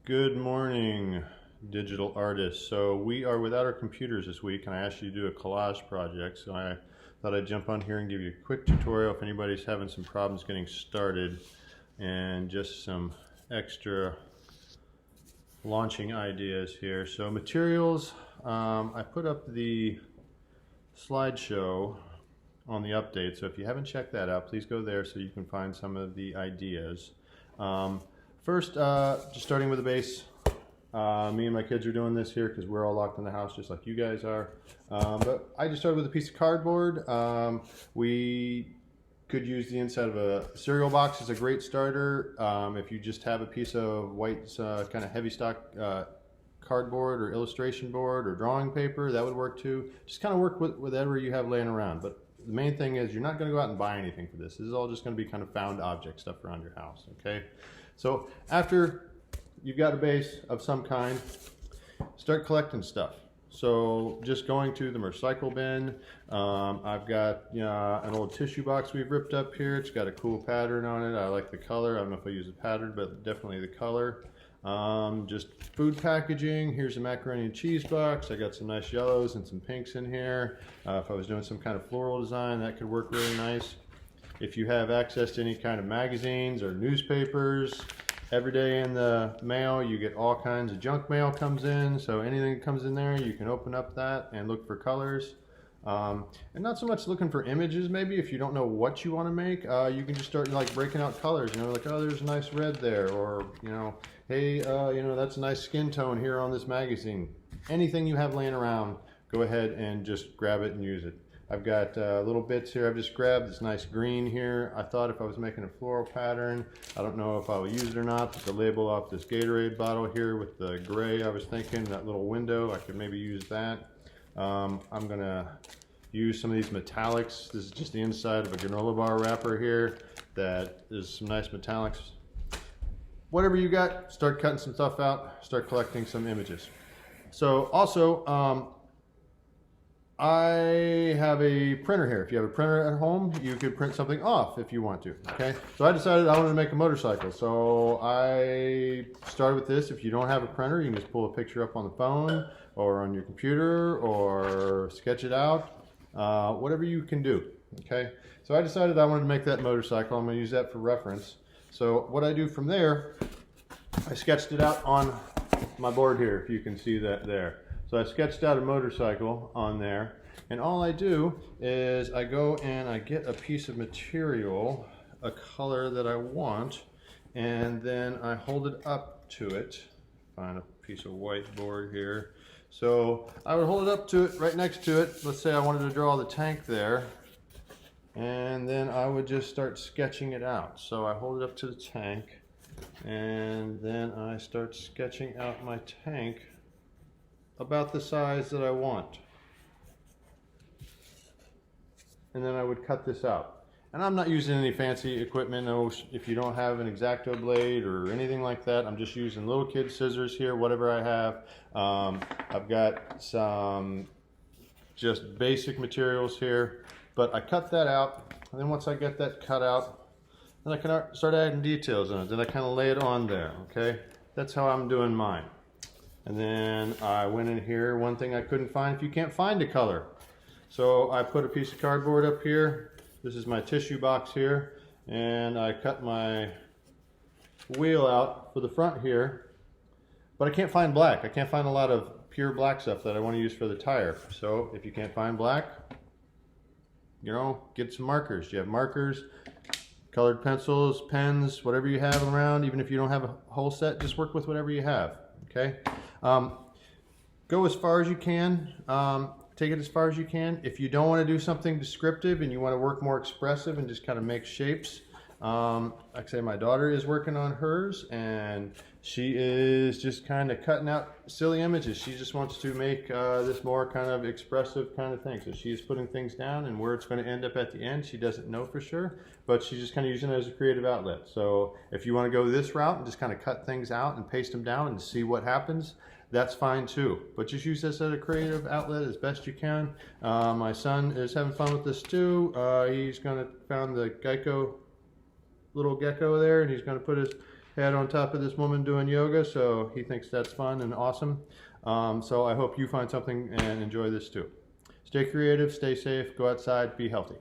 Good morning, digital artists. So we are without our computers this week, and I asked you to do a collage project. So I thought I'd jump on here and give you a quick tutorial if anybody's having some problems getting started, and just some extra launching ideas here. So materials, I put up the slideshow on the update. So if you haven't checked that out, please go there so you can find some of the ideas. First, just starting with the base. Me and my kids are doing this here because we're all locked in the house just like you guys are. But I just started with a piece of cardboard. We could use the inside of a cereal box as a great starter. If you just have a piece of white kind of heavy stock cardboard or illustration board or drawing paper, that would work too. Just kind of work with whatever you have laying around. But the main thing is you're not going to go out and buy anything for this. This is all just going to be kind of found object stuff around your house, okay? So after you've got a base of some kind, start collecting stuff. So just going to the recycle bin. I've got an old tissue box we've ripped up here. It's got a cool pattern on it. I like the color. I don't know if I use a pattern, but definitely the color. Just food packaging. Here's a macaroni and cheese box. I got some nice yellows and some pinks in here. If I was doing some kind of floral design, that could work really nice. If you have access to any kind of magazines or newspapers, every day in the mail you get all kinds of junk mail comes in, so anything that comes in there you can open up that and look for colors. And not so much looking for images. Maybe if you don't know what you want to make, you can just start like breaking out colors, like, oh, there's a nice red there, or hey, that's a nice skin tone here on this magazine. Anything you have laying around, go ahead and just grab it and use it. I've got little bits here. I've just grabbed this nice green here. I thought if I was making a floral pattern, I don't know if I will use it or not, but the label off this Gatorade bottle here with the gray, I was thinking that little window, I could maybe use that. I'm gonna use some of these metallics. This is just the inside of a granola bar wrapper here. That is some nice metallics. Whatever you got, start cutting some stuff out, start collecting some images. So also, I have a printer here. If you have a printer at home, you could print something off if you want to, okay? So I decided I wanted to make a motorcycle. So I started with this. If you don't have a printer, you can just pull a picture up on the phone or on your computer or sketch it out, whatever you can do, okay? So I decided I wanted to make that motorcycle. I'm gonna use that for reference. So what I do from there, I sketched it out on my board here, if you can see that there. So I sketched out a motorcycle on there, and all I do is I go and I get a piece of material, a color that I want, and then I hold it up to it. Find a piece of white board here. So I would hold it up to it, right next to it. Let's say I wanted to draw the tank there, and then I would just start sketching it out. So I hold it up to the tank, and then I start sketching out my tank about the size that I want. And then I would cut this out. And I'm not using any fancy equipment. No, if you don't have an X-Acto blade or anything like that, I'm just using little kid scissors here, whatever I have. I've got some just basic materials here, but I cut that out. And then once I get that cut out, then I can start adding details in it. Then I kind of lay it on there, okay? That's how I'm doing mine. And then I went in here, one thing I couldn't find, if you can't find a color. So I put a piece of cardboard up here. This is my tissue box here. And I cut my wheel out for the front here. But I can't find black. I can't find a lot of pure black stuff that I want to use for the tire. So if you can't find black, get some markers. You have markers, colored pencils, pens, whatever you have around. Even if you don't have a whole set, just work with whatever you have, okay? Go as far as you can, take it as far as you can. If you don't want to do something descriptive and you want to work more expressive and just kind of make shapes, like I say, my daughter is working on hers, and she is just kind of cutting out silly images. She just wants to make this more kind of expressive kind of thing. So she's putting things down, and where it's going to end up at the end, she doesn't know for sure, but she's just kind of using it as a creative outlet. So if you want to go this route and just kind of cut things out and paste them down and see what happens, that's fine too. But just use this as a creative outlet as best you can. My son is having fun with this too. He's going to found the Geico little gecko there, and he's going to put his head on top of this woman doing yoga, so he thinks that's fun and awesome. So I hope you find something and enjoy this too. Stay creative, stay safe, go outside, be healthy.